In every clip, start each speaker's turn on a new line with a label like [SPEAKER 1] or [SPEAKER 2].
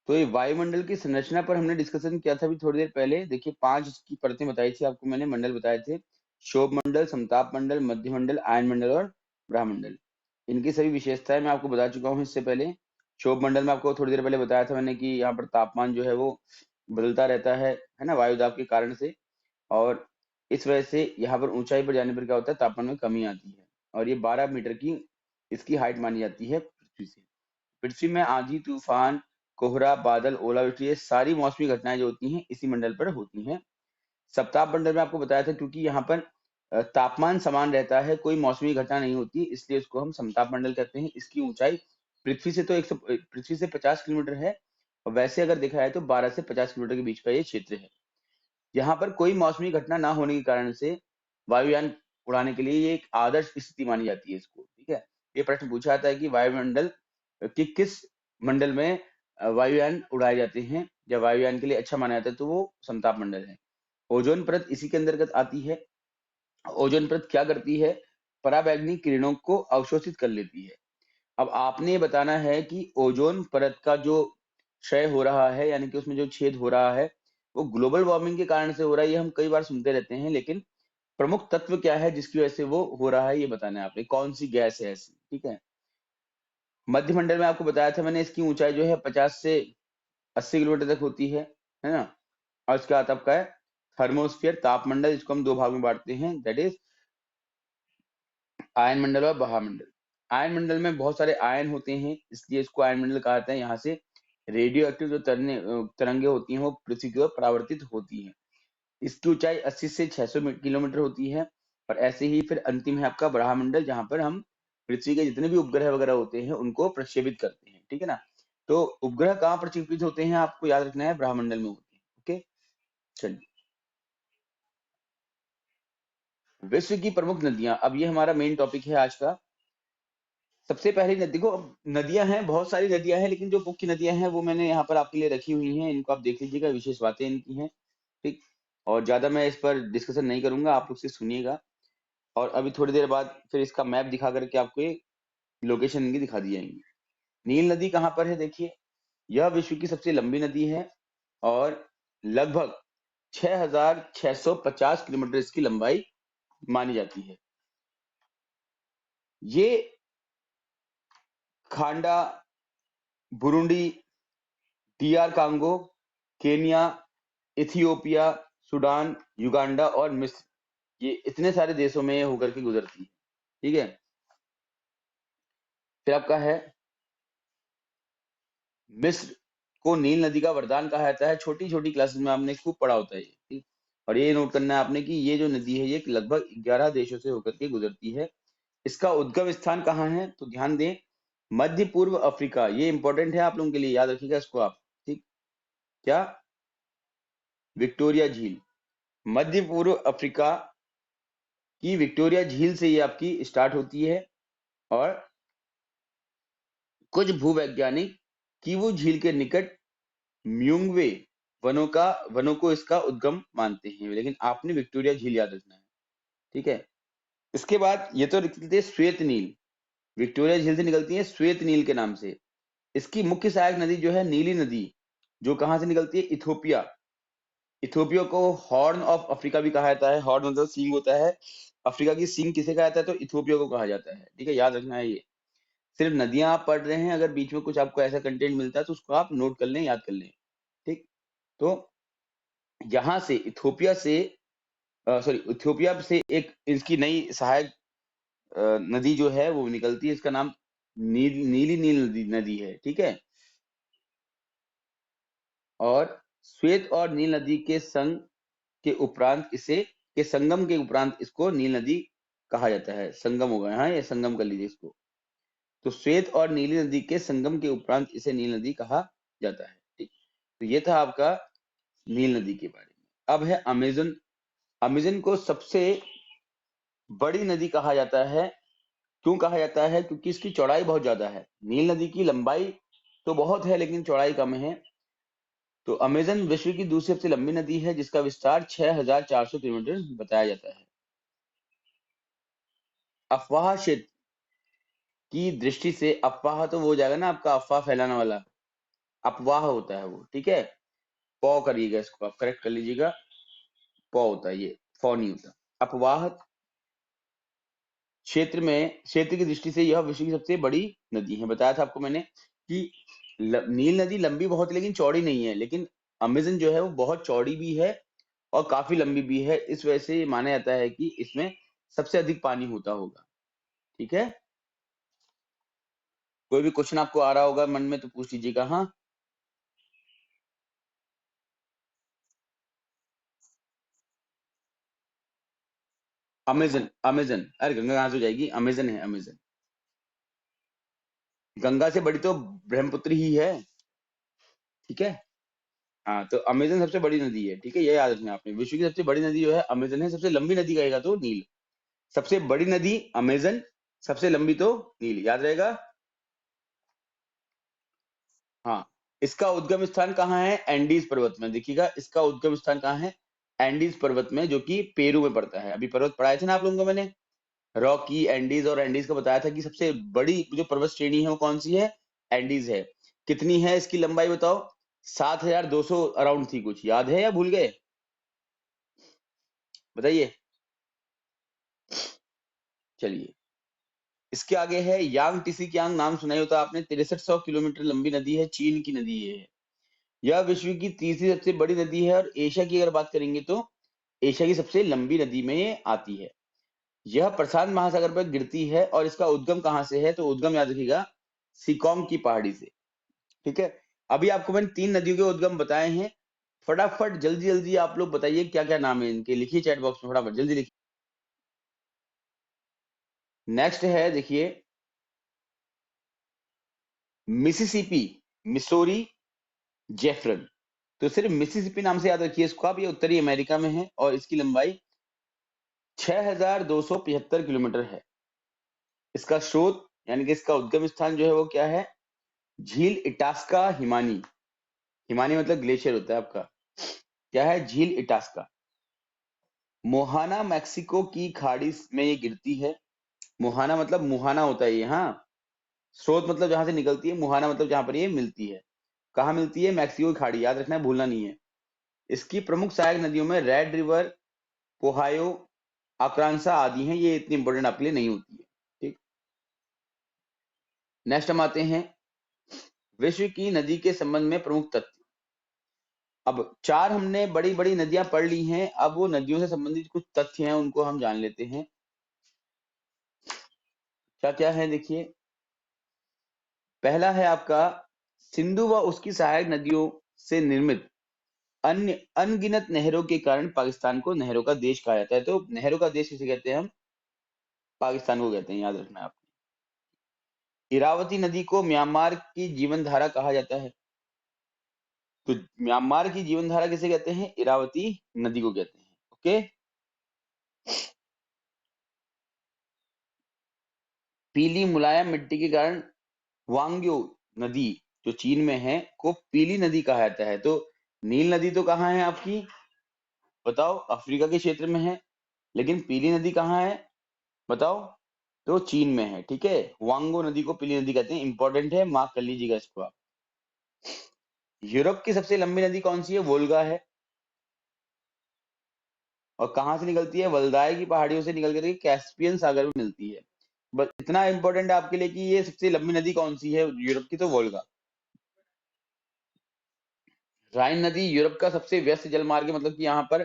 [SPEAKER 1] तो ये वायुमंडल की संरचना पर हमने डिस्कशन किया था अभी थोड़ी देर पहले। देखिए 5 इसकी परतें बताई थी आपको मैंने, मंडल बताए थे। क्षोभ मंडल, समताप मंडल, मध्य मंडल, आयन मंडल और ब्रह्मंडल। इनकी सभी विशेषताएं मैं आपको बता चुका हूँ इससे पहले। क्षोभ मंडल में आपको थोड़ी देर पहले बताया था मैंने कि यहाँ पर तापमान जो है वो बदलता रहता है ना, वायु दाब के कारण से। और इस वजह से यहाँ पर ऊंचाई पर जाने पर क्या होता है, तापमान में कमी आती है। और ये 12 मीटर की इसकी हाइट मानी जाती है पृथ्वी से। पृथ्वी में आंधी, तूफान, कोहरा, बादल, ओलावृष्टि, ये सारी मौसमी घटनाएं जो होती हैं इसी मंडल पर होती हैं। सप्ताह मंडल में आपको बताया था क्योंकि यहाँ पर तापमान समान रहता है, कोई मौसमी घटना नहीं होती, इसलिए इसको हम समताप मंडल कहते हैं। इसकी ऊंचाई पृथ्वी से 50 किलोमीटर है। और वैसे अगर देखा जाए तो 12 से 50 किलोमीटर के बीच का ये क्षेत्र है। यहाँ पर कोई मौसमी घटना ना होने के कारण से वायुयान उड़ाने के लिए ये एक आदर्श स्थिति मानी जाती है इसको। ठीक है, ये प्रश्न पूछा जाता है कि वायुमंडल कि किस मंडल में वायुयान उड़ाए जाते हैं या वायुयान के लिए अच्छा माना जाता है, तो वो समताप मंडल है। ओजोन परत इसी के अंतर्गत आती है। ओजोन परत क्या करती है, पराबैंगनी किरणों को अवशोषित कर लेती है। अब आपने ये बताना है कि ओजोन परत का जो क्षय हो रहा है, यानी कि उसमें जो छेद हो रहा है, वो ग्लोबल वार्मिंग के कारण से हो रहा है। ये हम कई बार सुनते रहते हैं, लेकिन प्रमुख तत्व क्या है जिसकी वजह से वो हो रहा है, ये बताना है आपने। कौन सी गैस है ऐसी। ठीक है, मध्य मंडल में आपको बताया था मैंने, इसकी ऊंचाई जो है 50 से 80 किलोमीटर तक होती है ना। और इसके बाद आपका है थर्मोस्फियर, तापमंडल, इसको हम दो भाग में बांटते हैं, दैट इज आयन मंडल और बहामंडल। आयन मंडल में बहुत सारे आयन होते हैं, इसलिए इसको आयन मंडल कहा जाता है। यहाँ से रेडियो एक्टिव जो तरंगे होती हैं वो पृथ्वी की ओर परावर्तित होती हैं। इसकी ऊंचाई 80 से 600 किलोमीटर होती है। और ऐसे ही फिर अंतिम है आपका ब्रह्मांडल, जहां पर हम पृथ्वी के जितने भी उपग्रह वगैरह होते हैं उनको प्रक्षेपित करते हैं। ठीक है ना। तो उपग्रह कहाँ प्रक्षेपित होते हैं आपको याद रखना है, ब्रह्मांडल में होते हैं। ओके, चलिए। विश्व की प्रमुख नदियां, अब ये हमारा मेन टॉपिक है आज का। सबसे पहली नदी को, अब नदियां हैं, बहुत सारी नदियां हैं, लेकिन जो मुख्य नदियां हैं वो मैंने यहाँ पर आपके लिए रखी हुई हैं। इनको आप देख लीजिएगा, विशेष बातें इनकी हैं। ठीक, और ज्यादा मैं इस पर डिस्कशन नहीं करूंगा, आप उससे सुनिएगा। और अभी थोड़ी देर बाद फिर इसका मैप दिखा करके आपको ये लोकेशन इनकी दिखा दी जाएंगी। नील नदी कहाँ पर है, देखिए। यह विश्व की सबसे लंबी नदी है और लगभग 6,650 किलोमीटर इसकी लंबाई मानी जाती है। ये खांडा, Burundi, DR Congo, Kenya, Ethiopia, Sudan, Uganda और मिस्र, ये इतने सारे देशों में होकर के गुजरती है। ठीक है, फिर आपका है मिस्र को नील नदी का वरदान कहा जाता है। छोटी छोटी क्लासेस में आपने खूब पढ़ा होता है ये। ठीक, और ये नोट करना है आपने कि ये जो नदी है ये लगभग 11 देशों से होकर के गुजरती है। इसका उद्गम स्थान कहाँ है, तो ध्यान दें, मध्य पूर्व अफ्रीका। ये इंपॉर्टेंट है आप लोगों के लिए, याद रखिएगा इसको आप। ठीक, क्या, विक्टोरिया झील। मध्य पूर्व अफ्रीका की विक्टोरिया झील से ये आपकी स्टार्ट होती है। और कुछ भूवैज्ञानिक कीवू झील के निकट म्यूंगवे वनों को इसका उद्गम मानते हैं, लेकिन आपने विक्टोरिया झील याद रखना है। ठीक है, इसके बाद ये तो निकलती है श्वेत नील। विक्टोरिया झील से निकलती है श्वेत नील के नाम से। इसकी मुख्य सहायक नदी जो है नीली नदी, जो कहाँ से निकलती है, इथोपिया। इथोपिया को हॉर्न ऑफ अफ्रीका भी कहा जाता है। हॉर्न मतलब सींग होता है। अफ्रीका की सींग किसे कहा जाता है, तो इथोपिया को कहा जाता है। ठीक है, याद रखना है ये। सिर्फ नदियां आप पढ़ रहे हैं, अगर बीच में कुछ आपको ऐसा कंटेंट मिलता है तो उसको आप नोट कर लें, याद कर लें। ठीक, तो यहाँ से इथोपिया से सॉरी इथियोपिया से एक इसकी नई सहायक नदी जो है वो निकलती है। इसका नाम नीली नील नदी है। ठीक है, और श्वेत और नील नदी के संग के उपरांत इसे के संगम के उपरांत इसको नील नदी कहा जाता है। संगम होगा यहाँ, ये संगम कर लीजिए इसको। तो श्वेत और नीली नदी के संगम के उपरांत इसे नील नदी कहा जाता है। ठीक, तो ये था आपका नील नदी के बारे में। अब है अमेजन। अमेजन को सबसे बड़ी नदी कहा जाता है। क्यों कहा जाता है, क्योंकि इसकी चौड़ाई बहुत ज्यादा है। नील नदी की लंबाई तो बहुत है लेकिन चौड़ाई कम है। तो अमेजन विश्व की दूसरी सबसे लंबी नदी है, जिसका विस्तार 6,400 किलोमीटर बताया जाता है। अफवाह क्षेत्र की दृष्टि से, अफवाह तो वो हो जाएगा ना आपका, अफवाह फैलाने वाला। अपवाह होता है वो, ठीक है। पौ करिएगा, इसको आप करेक्ट कर लीजिएगा, पौ होता है ये, फौ नहीं होता। अपवाह क्षेत्र की दृष्टि से यह विश्व की सबसे बड़ी नदी है। बताया था आपको मैंने कि नील नदी लंबी बहुत है लेकिन चौड़ी नहीं है, लेकिन अमेजन जो है वो बहुत चौड़ी भी है और काफी लंबी भी है। इस वजह से माना जाता है कि इसमें सबसे अधिक पानी होता होगा, ठीक है। कोई भी क्वेश्चन आपको आ रहा होगा मन में तो पूछ लीजिएगा। हाँ, अमेजन, अमेजन, अरे गंगा कहाँ से हो जाएगी, अमेजन है, अमेजन। गंगा से बड़ी तो ब्रह्मपुत्र ही है, ठीक है। हाँ, तो अमेजन सबसे बड़ी नदी है, ठीक है, ये याद रखना आपने। विश्व की सबसे बड़ी नदी जो है अमेजन है, सबसे लंबी नदी कहेगा तो नील। सबसे बड़ी नदी अमेजन, सबसे लंबी तो नील, याद रहेगा। हाँ, इसका उद्गम स्थान कहाँ है, एंडीज पर्वत में। देखिएगा इसका उद्गम स्थान कहाँ है, एंडीज पर्वत में, जो कि पेरू में पड़ता है। अभी पर्वत पढ़ाए थे ना आप लोगों को मैंने, रॉकी, एंडीज और एंडीज का बताया था कि सबसे बड़ी जो पर्वत श्रेणी है वो कौन सी है, एंडीज है। कितनी है इसकी लंबाई बताओ, 7,200 अराउंड थी, कुछ याद है या भूल गए, बताइए। चलिए, इसके आगे है यांग टीसी कियांग, नाम सुना ही होता आपने, 6300 किलोमीटर लंबी नदी है, चीन की नदी ये है। यह विश्व की तीसरी सबसे बड़ी नदी है और एशिया की अगर बात करेंगे तो एशिया की सबसे लंबी नदी में ये आती है। यह प्रशांत महासागर पर गिरती है और इसका उद्गम कहाँ से है, तो उद्गम याद रखिएगा सिकोम की पहाड़ी से, ठीक है। अभी आपको मैंने 3 नदियों के उद्गम बताए हैं। फटाफट जल्दी जल्दी आप लोग बताइए क्या क्या नाम है इनके, लिखिए चैट बॉक्स में, फटाफट जल्दी लिखिए। नेक्स्ट है देखिए, मिसिसिपी, मिसोरी, जेफरन। तो सिर्फ मिसिसिपी नाम से याद रखिए इसको आप, ये उत्तरी अमेरिका में है और इसकी लंबाई 6,275 किलोमीटर है। इसका स्रोत यानी कि इसका उद्गम स्थान जो है वो क्या है, झील इटास्का हिमानी। हिमानी मतलब ग्लेशियर होता है आपका, क्या है, झील इटास्का। मोहाना मैक्सिको की खाड़ी में ये गिरती है। मोहाना मतलब मुहाना होता है ये, हाँ। स्रोत मतलब जहां से निकलती है, मुहाना मतलब जहां पर ये मिलती है। कहाँ मिलती है, मैक्सिको की खाड़ी, याद रखना है, भूलना नहीं है। इसकी प्रमुख सहायक नदियों में रेड रिवर, पोहायो, आक्रांसा आदि हैं। ये इतनी इंपॉर्टेंट आपके लिए नहीं होती है, ठीक। नेक्स्ट हम आते हैं विश्व की नदी के संबंध में प्रमुख तथ्य। अब 4 हमने बड़ी बड़ी नदियां पढ़ ली हैं, अब वो नदियों से संबंधित कुछ तथ्य हैं उनको हम जान लेते हैं। क्या क्या है देखिए, पहला है आपका, सिंधु व उसकी सहायक नदियों से निर्मित अन्य अनगिनत नहरों के कारण पाकिस्तान को नहरों का देश कहा जाता है। तो नहरों का देश किसे कहते हैं हम, पाकिस्तान को कहते हैं, याद रखना है आप। इरावती नदी को म्यांमार की जीवन धारा कहा जाता है। तो म्यांमार की जीवन धारा किसे कहते हैं, इरावती नदी को कहते हैं, ओके। पीली मुलायम मिट्टी के कारण वांग्यो नदी जो चीन में है को पीली नदी कहा जाता है। तो नील नदी तो कहाँ है आपकी, बताओ, अफ्रीका के क्षेत्र में है, लेकिन पीली नदी कहाँ है, बताओ, तो चीन में है, ठीक है। वांगो नदी को पीली नदी कहते हैं, इंपॉर्टेंट है, मार्क कर लीजिएगा इसको आप। यूरोप की सबसे लंबी नदी कौन सी है, वोल्गा है। और कहाँ से निकलती है, वल्दाई की पहाड़ियों से निकल करके कैस्पियन सागर में मिलती है। बस इतना इंपॉर्टेंट है आपके लिए कि ये सबसे लंबी नदी कौन सी है यूरोप की, तो वोल्गा। राइन नदी यूरोप का सबसे व्यस्त जलमार्ग है, मतलब कि यहाँ पर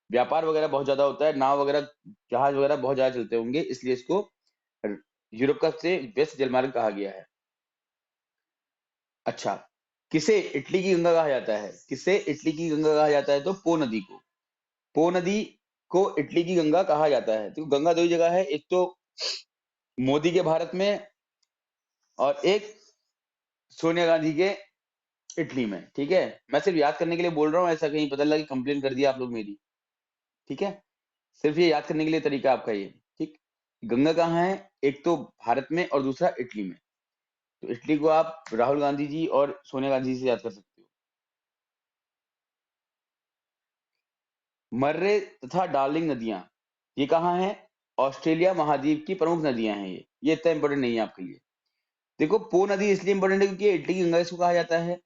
[SPEAKER 1] व्यापार वगैरह बहुत ज्यादा होता है, नाव वगैरह, जहाज वगैरह बहुत ज्यादा चलते होंगे, इसलिए इसको यूरोप का सबसे व्यस्त जलमार्ग कहा गया है। अच्छा, किसे इटली की गंगा कहा जाता है, किसे इटली की गंगा कहा जाता है, तो पो नदी को। पो नदी को इटली की गंगा कहा जाता है। तो गंगा दो ही जगह है, एक तो मोदी के भारत में और एक सोनिया गांधी के इटली में, ठीक है। मैं सिर्फ याद करने के लिए बोल रहा हूँ, ऐसा कहीं पता लगा कि कंप्लेन कर दिया आप लोग मेरी, ठीक है। सिर्फ ये याद करने के लिए तरीका आपका ये, ठीक। गंगा कहाँ है, एक तो भारत में और दूसरा इटली में। तो इटली को आप राहुल गांधी जी और सोनिया गांधी जी से याद कर सकते हो। मर्रे तथा डार्लिंग नदियां, ये कहाँ है, ऑस्ट्रेलिया महाद्वीप की प्रमुख नदियां हैं ये इतना इंपॉर्टेंट नहीं है आपके लिए। देखो, पो नदी इसलिए इंपॉर्टेंट है क्योंकि ये इटली की गंगा इसको कहा जाता है।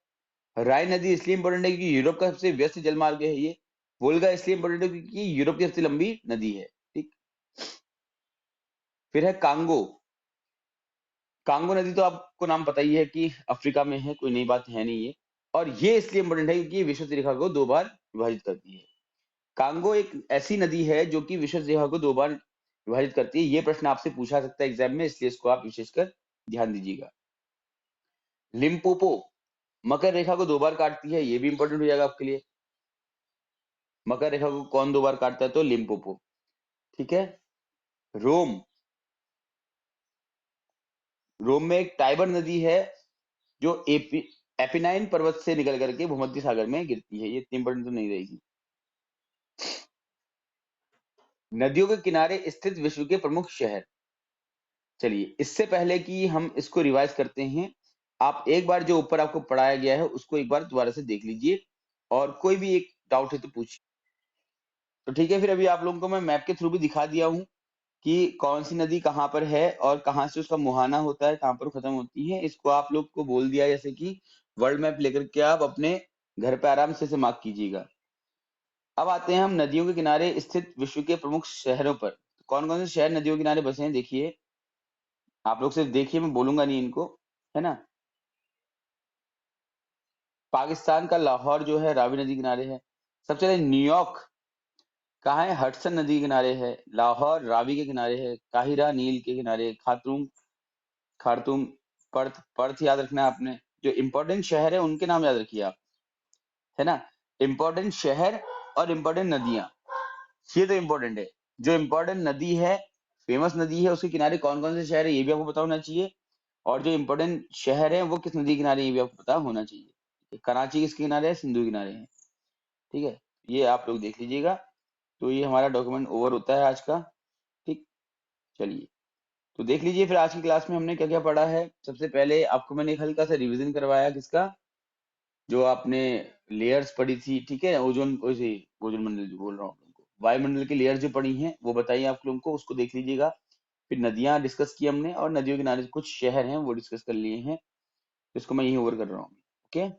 [SPEAKER 1] राय नदी इसलिए इंपॉर्टेंट है क्योंकि यूरोप का सबसे व्यस्त जलमार्ग है ये। वोल्गा इसलिए इंपॉर्टेंट है क्योंकि यूरोप की सबसे लंबी नदी है। ठीक। फिर है कांगो। कांगो नदी तो आपको नाम पता ही है कि अफ्रीका में है, कोई नई बात है नहीं ये। और ये इसलिए इंपॉर्टेंट है क्योंकि ये विश्व रेखा को 2 बार विभाजित करती है। कांगो एक ऐसी नदी है जो कि विश्व रेखा को 2 बार विभाजित करती है। ये प्रश्न आपसे पूछा सकता है एग्जाम में, इसलिए इसको आप विशेषकर ध्यान दीजिएगा। लिम्पोपो मकर रेखा को 2 बार काटती है, ये भी इंपॉर्टेंट हो जाएगा आपके लिए। मकर रेखा को कौन 2 बार काटता है? तो लिम्पोपो। ठीक है। रोम। रोम में एक टाइबर नदी है जो एपिनाइन पर्वत से निकल करके भूमध्य सागर में गिरती है। ये इतनी इंपॉर्टेंट तो नहीं रहेगी। नदियों के किनारे स्थित विश्व के प्रमुख शहर। चलिए, इससे पहले कि हम इसको रिवाइज करते हैं, आप एक बार जो ऊपर आपको पढ़ाया गया है उसको एक बार दोबारा से देख लीजिए, और कोई भी एक डाउट है तो पूछिए। तो ठीक है, फिर अभी आप लोगों को मैं मैप के थ्रू भी दिखा दिया हूँ कि कौन सी नदी कहाँ पर है और कहाँ से उसका मुहाना होता है, कहाँ पर खत्म होती है। इसको आप लोग को बोल दिया जैसे कि वर्ल्ड मैप लेकर के आप अपने घर पे आराम से मार्क कीजिएगा। अब आते हैं हम नदियों के किनारे स्थित विश्व के प्रमुख शहरों पर। कौन कौन से शहर नदियों के किनारे बसे हैं देखिए। आप लोग सिर्फ देखिए, मैं बोलूंगा नहीं इनको, है ना। पाकिस्तान का लाहौर जो है रावी नदी किनारे है। सबसे पहले न्यूयॉर्क कहाँ है? हडसन नदी के किनारे है। लाहौर रावी के किनारे है। काहिरा नील के किनारे। खार्तूम खार्तूम पर्थ पर्थ याद रखना है आपने। जो इंपॉर्टेंट शहर है उनके नाम याद रखिए आप, है ना। इंपॉर्टेंट शहर और इंपॉर्टेंट नदियां, ये तो इंपॉर्टेंट है। जो इंपॉर्टेंट नदी है, फेमस नदी है, उसके किनारे कौन कौन से शहर है ये भी आपको पता होना चाहिए। और जो इंपॉर्टेंट शहर है वो किस नदी के किनारे ये भी आपको पता होना चाहिए। कराची किसके किनारे है? सिंधु के किनारे है। ठीक है, ये आप लोग देख लीजिएगा। तो ये हमारा डॉक्यूमेंट ओवर होता है आज का। ठीक। चलिए, तो देख लीजिए फिर आज की क्लास में हमने क्या क्या पढ़ा है। सबसे पहले आपको मैंने एक हल्का सा रिवीजन करवाया किसका, जो आपने लेयर्स पढ़ी थी। ठीक है, ओजोन वैसे ओजोन मंडल जो बोल रहा हूँ तुमको, वायुमंडल की लेयर जो पढ़ी हैं वो बताइए आप लोगों को, उसको देख लीजिएगा। फिर नदियां डिस्कस की हमने, और नदियों के किनारे कुछ शहर हैं वो डिस्कस कर लिए हैं। इसको मैं यही ओवर कर रहा हूँ। ओके।